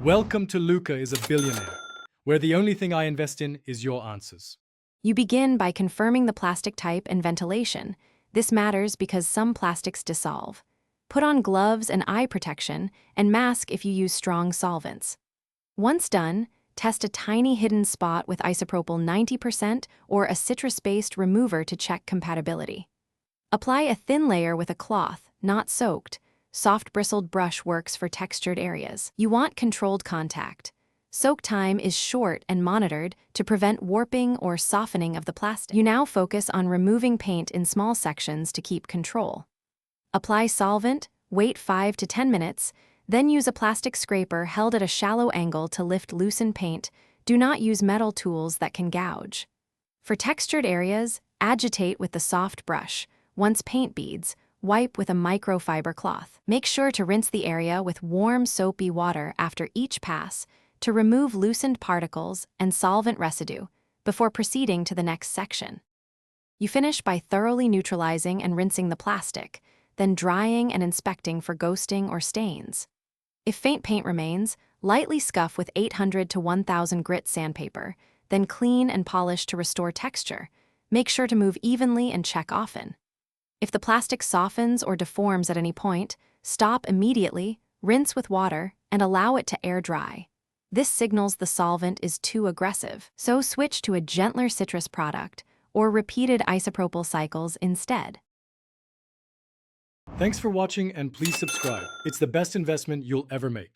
Welcome to Luca is a Billionaire, where the only thing I invest in is your answers. You begin by confirming the plastic type and ventilation. This matters because some plastics dissolve. Put on gloves and eye protection, and mask if you use strong solvents. Once done, test a tiny hidden spot with isopropyl 90% or a citrus-based remover to check compatibility. Apply a thin layer with a cloth, not soaked. Soft bristled brush works for textured areas. You want controlled contact. Soak time is short and monitored to prevent warping or softening of the plastic. You now focus on removing paint in small sections to keep control. Apply solvent, wait 5 to 10 minutes, then use a plastic scraper held at a shallow angle to lift loosened paint. Do not use metal tools that can gouge. For textured areas, agitate with the soft brush. Once paint beads, wipe with a microfiber cloth. Make sure to rinse the area with warm, soapy water after each pass to remove loosened particles and solvent residue before proceeding to the next section. You finish by thoroughly neutralizing and rinsing the plastic, then drying and inspecting for ghosting or stains. If faint paint remains, lightly scuff with 800 to 1000 grit sandpaper, then clean and polish to restore texture. Make sure to move evenly and check often. If the plastic softens or deforms at any point, stop immediately, rinse with water, and allow it to air dry. This signals the solvent is too aggressive, so switch to a gentler citrus product or repeated isopropyl cycles instead. Thanks for watching and please subscribe. It's the best investment you'll ever make.